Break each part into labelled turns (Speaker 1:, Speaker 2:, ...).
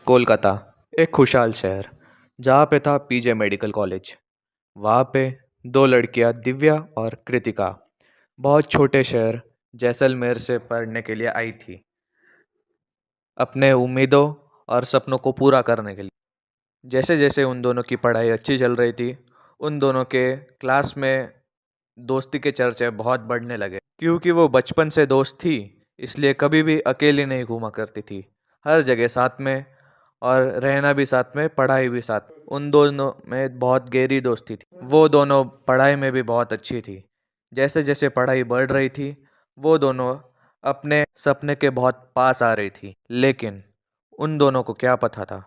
Speaker 1: कोलकाता, एक खुशहाल शहर जहाँ पे था पीजे मेडिकल कॉलेज। वहाँ पे दो लड़कियाँ दिव्या और कृतिका बहुत छोटे शहर जैसलमेर से पढ़ने के लिए आई थी, अपने उम्मीदों और सपनों को पूरा करने के लिए। जैसे जैसे उन दोनों की पढ़ाई अच्छी चल रही थी, उन दोनों के क्लास में दोस्ती के चर्चे बहुत बढ़ने लगे। क्योंकि वो बचपन से दोस्त थी, इसलिए कभी भी अकेली नहीं घूमा करती थी। हर जगह साथ में, और रहना भी साथ में, पढ़ाई भी साथ में। उन दोनों में बहुत गहरी दोस्ती थी। वो दोनों पढ़ाई में भी बहुत अच्छी थी। जैसे जैसे पढ़ाई बढ़ रही थी, वो दोनों अपने सपने के बहुत पास आ रही थी। लेकिन उन दोनों को क्या पता था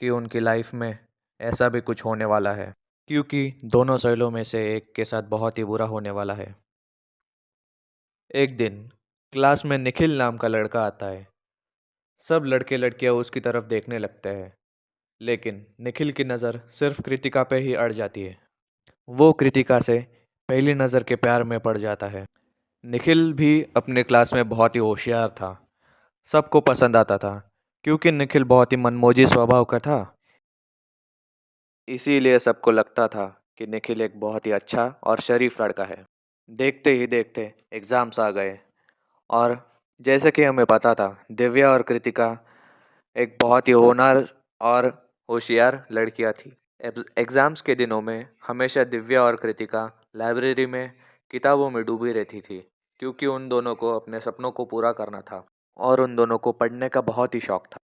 Speaker 1: कि उनकी लाइफ में ऐसा भी कुछ होने वाला है, क्योंकि दोनों सहेलियों में से एक के साथ बहुत ही बुरा होने वाला है। एक दिन क्लास में निखिल नाम का लड़का आता है। सब लड़के लड़कियां उसकी तरफ देखने लगते हैं, लेकिन निखिल की नज़र सिर्फ कृतिका पे ही अड़ जाती है। वो कृतिका से पहली नज़र के प्यार में पड़ जाता है। निखिल भी अपने क्लास में बहुत ही होशियार था, सबको पसंद आता था, क्योंकि निखिल बहुत ही मनमोजी स्वभाव का था। इसीलिए सबको लगता था कि निखिल एक बहुत ही अच्छा और शरीफ लड़का है। देखते ही देखते एग्ज़ाम्स आ गए, और जैसे कि हमें पता था, दिव्या और कृतिका एक बहुत ही होनहार और होशियार लड़कियां थी। एग्ज़ाम्स के दिनों में हमेशा दिव्या और कृतिका लाइब्रेरी में किताबों में डूबी रहती थी, क्योंकि उन दोनों को अपने सपनों को पूरा करना था और उन दोनों को पढ़ने का बहुत ही शौक था।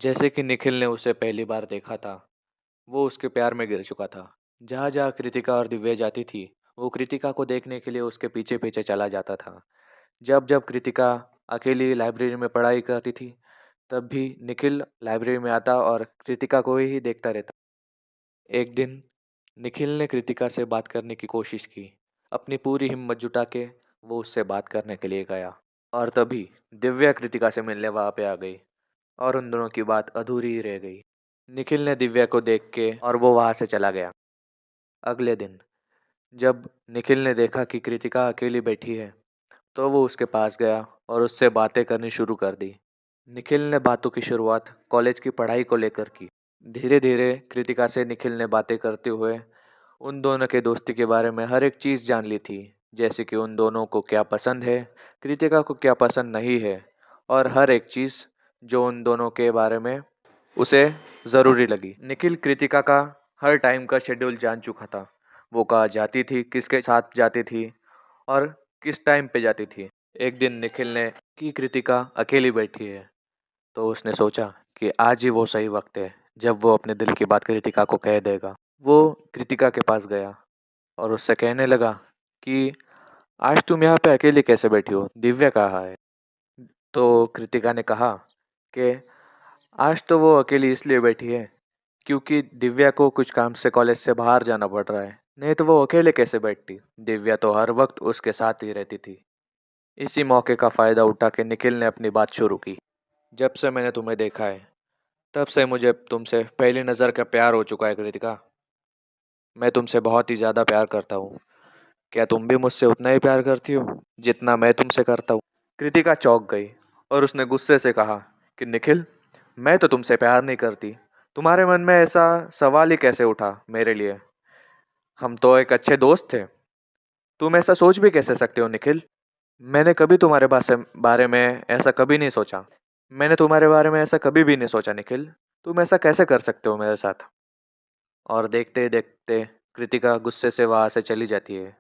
Speaker 1: जैसे कि निखिल ने उसे पहली बार देखा था, वो उसके प्यार में गिर चुका था। जहाँ जहाँ कृतिका और दिव्या जाती थी, वो कृतिका को देखने के लिए उसके पीछे पीछे चला जाता था। जब जब कृतिका अकेली लाइब्रेरी में पढ़ाई करती थी, तब भी निखिल लाइब्रेरी में आता और कृतिका को ही देखता रहता। एक दिन निखिल ने कृतिका से बात करने की कोशिश की। अपनी पूरी हिम्मत जुटा के वो उससे बात करने के लिए गया, और तभी दिव्या कृतिका से मिलने वहाँ पे आ गई, और उन दोनों की बात अधूरी ही रह गई। निखिल ने दिव्या को देख के और वो वहाँ से चला गया। अगले दिन जब निखिल ने देखा कि कृतिका अकेली बैठी है, तो वो उसके पास गया और उससे बातें करनी शुरू कर दी। निखिल ने बातों की शुरुआत कॉलेज की पढ़ाई को लेकर की। धीरे धीरे कृतिका से निखिल ने बातें करते हुए उन दोनों के दोस्ती के बारे में हर एक चीज़ जान ली थी। जैसे कि उन दोनों को क्या पसंद है, कृतिका को क्या पसंद नहीं है, और हर एक चीज़ जो उन दोनों के बारे में उसे ज़रूरी लगी। निखिल कृतिका का हर टाइम का शेड्यूल जान चुका था। वो कहाँ जाती थी, किसके साथ जाती थी, और किस टाइम पे जाती थी। एक दिन निखिल ने कि कृतिका अकेली बैठी है, तो उसने सोचा कि आज ही वो सही वक्त है जब वो अपने दिल की बात कृतिका को कह देगा। वो कृतिका के पास गया और उससे कहने लगा कि आज तुम यहाँ पे अकेली कैसे बैठी हो, दिव्या कहाँ है। तो कृतिका ने कहा कि आज तो वो अकेली इसलिए बैठी है क्योंकि दिव्या को कुछ काम से कॉलेज से बाहर जाना पड़ रहा है, नहीं तो वो अकेले कैसे बैठती। दिव्या तो हर वक्त उसके साथ ही रहती थी। इसी मौके का फ़ायदा उठा के निखिल ने अपनी बात शुरू की। जब से मैंने तुम्हें देखा है, तब से मुझे तुमसे पहली नज़र का प्यार हो चुका है कृतिका। मैं तुमसे बहुत ही ज़्यादा प्यार करता हूँ। क्या तुम भी मुझसे उतना ही प्यार करती हो जितना मैं तुमसे करता हूँ। कृतिका चौंक गई और उसने गुस्से से कहा कि निखिल, मैं तो तुमसे प्यार नहीं करती। तुम्हारे मन में ऐसा सवाल ही कैसे उठा मेरे लिए? हम तो एक अच्छे दोस्त थे। तुम ऐसा सोच भी कैसे सकते हो निखिल? मैंने कभी तुम्हारे बारे में ऐसा कभी नहीं सोचा। मैंने तुम्हारे बारे में ऐसा कभी भी नहीं सोचा निखिल। तुम ऐसा कैसे कर सकते हो मेरे साथ? और देखते ही देखते कृतिका गुस्से से वहाँ से चली जाती है।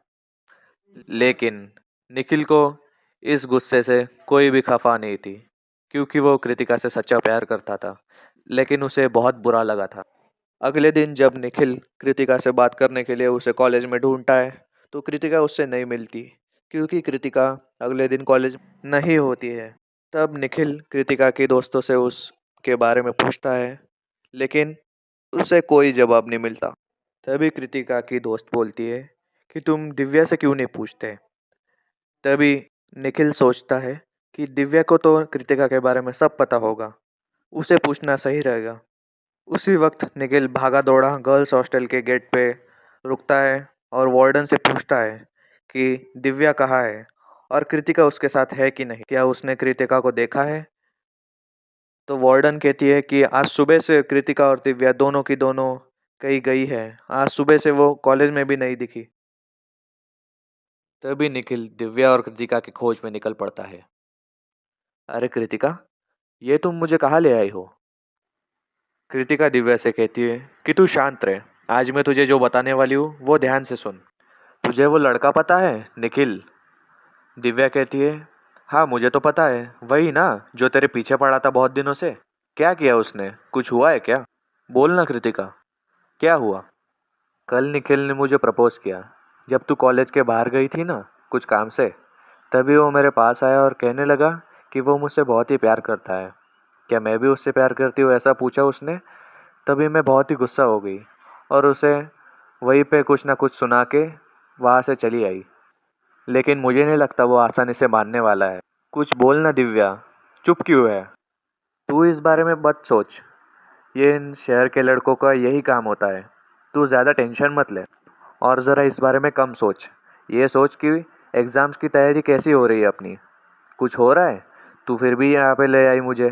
Speaker 1: लेकिन निखिल को इस गुस्से से कोई भी खफा नहीं थी, क्योंकि वो कृतिका से सच्चा प्यार करता था। लेकिन उसे बहुत बुरा लगा था। अगले दिन जब निखिल कृतिका से बात करने के लिए उसे कॉलेज में ढूंढता है, तो कृतिका उससे नहीं मिलती, क्योंकि कृतिका अगले दिन कॉलेज नहीं होती है। तब निखिल कृतिका के दोस्तों से उसके बारे में पूछता है, लेकिन उसे कोई जवाब नहीं मिलता। तभी कृतिका की दोस्त बोलती है कि तुम दिव्या से क्यों नहीं पूछते। तभी निखिल सोचता है कि दिव्या को तो कृतिका के बारे में सब पता होगा, उसे पूछना सही रहेगा। उसी वक्त निखिल भागा दौड़ा गर्ल्स हॉस्टल के गेट पे रुकता है और वार्डन से पूछता है कि दिव्या कहाँ है और कृतिका उसके साथ है कि नहीं, क्या उसने कृतिका को देखा है। तो वार्डन कहती है कि आज सुबह से कृतिका और दिव्या दोनों की दोनों कहीं गई है। आज सुबह से वो कॉलेज में भी नहीं दिखी। तभी निखिल दिव्या और कृतिका की खोज में निकल पड़ता है। अरे कृतिका, ये तुम मुझे कहाँ ले आई हो? कृतिका दिव्या से कहती है कि तू शांत रहे। आज मैं तुझे जो बताने वाली हूँ वो ध्यान से सुन। तुझे वो लड़का पता है, निखिल? दिव्या कहती है, हाँ मुझे तो पता है, वही ना जो तेरे पीछे पड़ा था बहुत दिनों से। क्या किया उसने? कुछ हुआ है क्या? बोल ना कृतिका, क्या हुआ? कल निखिल ने मुझे प्रपोज किया। जब तू कॉलेज के बाहर गई थी ना, कुछ काम से, तभी वो मेरे पास आया और कहने लगा कि वो मुझसे बहुत ही प्यार करता है। क्या मैं भी उससे प्यार करती हूँ, ऐसा पूछा उसने। तभी मैं बहुत ही गुस्सा हो गई और उसे वहीं पे कुछ ना कुछ सुना के वहाँ से चली आई। लेकिन मुझे नहीं लगता वो आसानी से मानने वाला है। कुछ बोल ना दिव्या, चुप क्यों है? तू इस बारे में मत सोच, ये इन शहर के लड़कों का यही काम होता है। तू ज़्यादा टेंशन मत ले और ज़रा इस बारे में कम सोच। ये सोच कि एग्ज़ाम्स की तैयारी कैसी हो रही है अपनी। कुछ हो रहा है? तू फिर भी यहाँ पे ले आई मुझे।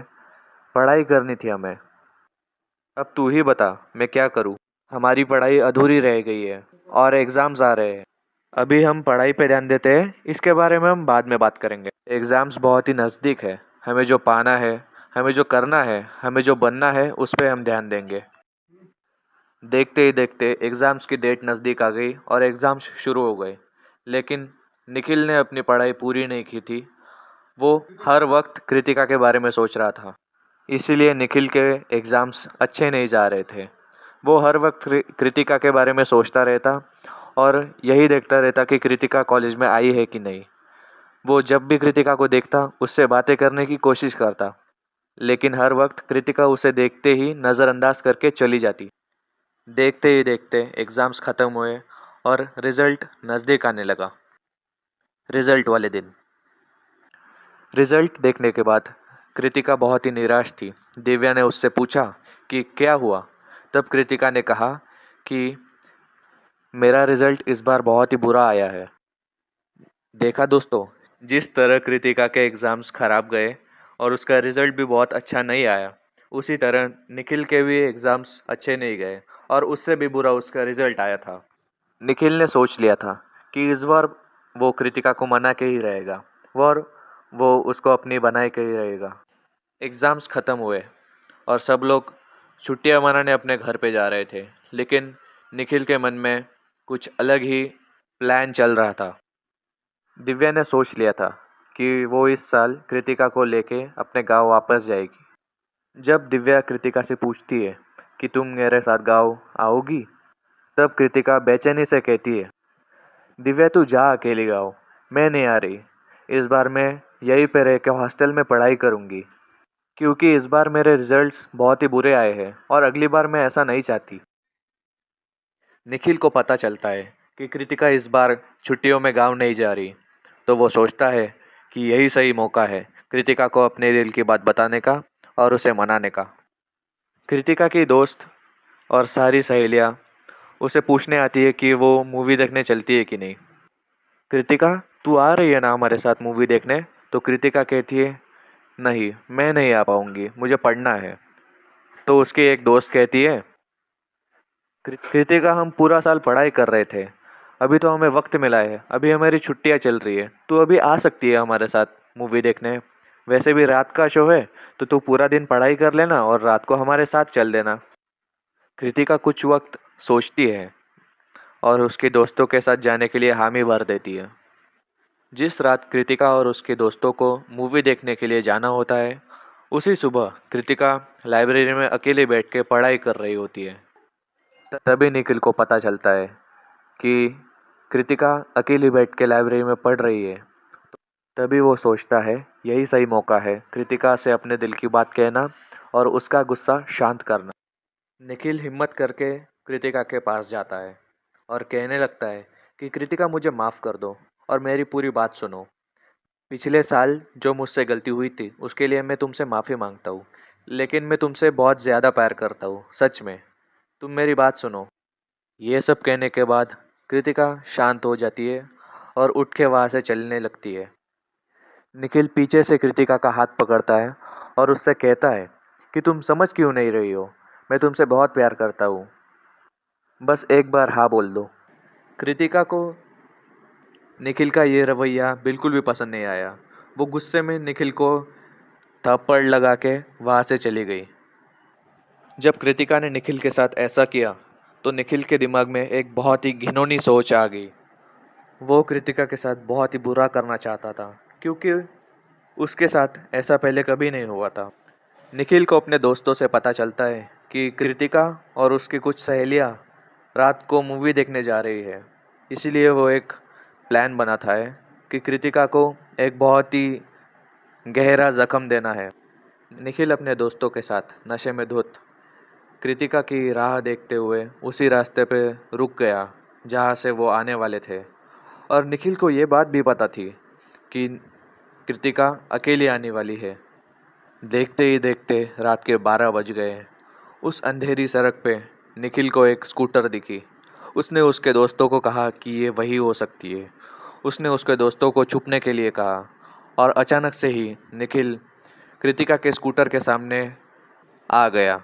Speaker 1: पढ़ाई करनी थी हमें। अब तू ही बता मैं क्या करूँ। हमारी पढ़ाई अधूरी रह गई है और एग्ज़ाम्स आ रहे हैं। अभी हम पढ़ाई पे ध्यान देते हैं, इसके बारे में हम बाद में बात करेंगे। एग्ज़ाम्स बहुत ही नज़दीक है। हमें जो पाना है, हमें जो करना है, हमें जो बनना है, उस पे हम ध्यान देंगे। देखते ही देखते एग्ज़ाम्स की डेट नज़दीक आ गई और एग्ज़ाम्स शुरू हो गए। लेकिन निखिल ने अपनी पढ़ाई पूरी नहीं की थी। वो हर वक्त कृतिका के बारे में सोच रहा था। इसीलिए निखिल के एग्ज़ाम्स अच्छे नहीं जा रहे थे। वो हर वक्त कृतिका के बारे में सोचता रहता और यही देखता रहता कि कृतिका कॉलेज में आई है कि नहीं। वो जब भी कृतिका को देखता उससे बातें करने की कोशिश करता, लेकिन हर वक्त कृतिका उसे देखते ही नज़रअंदाज करके चली जाती। देखते ही देखते एग्ज़ाम्स ख़त्म हुए और रिज़ल्ट नज़दीक आने लगा। रिज़ल्ट वाले दिन रिज़ल्ट देखने के बाद कृतिका बहुत ही निराश थी। दिव्या ने उससे पूछा कि क्या हुआ। तब कृतिका ने कहा कि मेरा रिज़ल्ट इस बार बहुत ही बुरा आया है। देखा दोस्तों, जिस तरह कृतिका के एग्ज़ाम्स खराब गए और उसका रिज़ल्ट भी बहुत अच्छा नहीं आया, उसी तरह निखिल के भी एग्ज़ाम्स अच्छे नहीं गए और उससे भी बुरा उसका रिज़ल्ट आया था। निखिल ने सोच लिया था कि इस बार वो कृतिका को मना के ही रहेगा और वो उसको अपनी बनाए के ही रहेगा। एग्ज़ाम्स ख़त्म हुए और सब लोग छुट्टियां मनाने अपने घर पे जा रहे थे, लेकिन निखिल के मन में कुछ अलग ही प्लान चल रहा था। दिव्या ने सोच लिया था कि वो इस साल कृतिका को लेके अपने गांव वापस जाएगी। जब दिव्या कृतिका से पूछती है कि तुम मेरे साथ गांव आओगी, तब कृतिका बेचैनी से कहती है, दिव्या तू जा अकेली गाँव, मैं नहीं आ रही। इस बार मैं यहीं पे रह के हॉस्टल में पढ़ाई करूँगी, क्योंकि इस बार मेरे रिजल्ट्स बहुत ही बुरे आए हैं और अगली बार मैं ऐसा नहीं चाहती। निखिल को पता चलता है कि कृतिका इस बार छुट्टियों में गाँव नहीं जा रही, तो वो सोचता है कि यही सही मौका है कृतिका को अपने दिल की बात बताने का और उसे मनाने का। कृतिका की दोस्त और सारी सहेलियाँ उसे पूछने आती है कि वो मूवी देखने चलती है कि नहीं। कृतिका, तू आ रही है ना हमारे साथ मूवी देखने? तो कृतिका कहती है, नहीं मैं नहीं आ पाऊँगी, मुझे पढ़ना है। तो उसकी एक दोस्त कहती है, कृतिका हम पूरा साल पढ़ाई कर रहे थे, अभी तो हमें वक्त मिला है, अभी हमारी छुट्टियाँ चल रही है, तू अभी आ सकती है हमारे साथ मूवी देखने। वैसे भी रात का शो है, तो तू पूरा दिन पढ़ाई कर लेना और रात को हमारे साथ चल देना। कृतिका कुछ वक्त सोचती है और उसके दोस्तों के साथ जाने के लिए हामी भर देती है। जिस रात कृतिका और उसके दोस्तों को मूवी देखने के लिए जाना होता है, उसी सुबह कृतिका लाइब्रेरी में अकेले बैठ के पढ़ाई कर रही होती है। तभी निखिल को पता चलता है कि कृतिका अकेली बैठ के लाइब्रेरी में पढ़ रही है। तभी वो सोचता है यही सही मौका है कृतिका से अपने दिल की बात कहना और उसका गुस्सा शांत करना। निखिल हिम्मत करके कृतिका के पास जाता है और कहने लगता है कि कृतिका मुझे माफ़ कर दो और मेरी पूरी बात सुनो। पिछले साल जो मुझसे गलती हुई थी उसके लिए मैं तुमसे माफ़ी मांगता हूँ, लेकिन मैं तुमसे बहुत ज़्यादा प्यार करता हूँ, सच में। तुम मेरी बात सुनो। ये सब कहने के बाद कृतिका शांत हो जाती है और उठ के वहाँ से चलने लगती है। निखिल पीछे से कृतिका का हाथ पकड़ता है और उससे कहता है कि तुम समझ क्यों नहीं रही हो। मैं तुमसे बहुत प्यार करता हूँ। बस एक बार हाँ बोल दो। कृतिका को निखिल का ये रवैया बिल्कुल भी पसंद नहीं आया। वो गुस्से में निखिल को थप्पड़ लगा के वहाँ से चली गई। जब कृतिका ने निखिल के साथ ऐसा किया तो निखिल के दिमाग में एक बहुत ही घिनौनी सोच आ गई। वो कृतिका के साथ बहुत ही बुरा करना चाहता था, क्योंकि उसके साथ ऐसा पहले कभी नहीं हुआ था। निखिल को अपने दोस्तों से पता चलता है कि कृतिका और उसकी कुछ सहेलियां रात को मूवी देखने जा रही है। इसीलिए वो एक प्लान बनाता है कि कृतिका को एक बहुत ही गहरा जख्म देना है। निखिल अपने दोस्तों के साथ नशे में धुत कृतिका की राह देखते हुए उसी रास्ते पे रुक गया जहाँ से वो आने वाले थे। और निखिल को ये बात भी पता थी कि कृतिका अकेली आने वाली है। देखते ही देखते रात के 12 बज गए। उस अंधेरी सड़क पे निखिल को एक स्कूटर दिखी। उसने उसके दोस्तों को कहा कि ये वही हो सकती है। उसने उसके दोस्तों को छुपने के लिए कहा और अचानक से ही निखिल कृतिका के स्कूटर के सामने आ गया।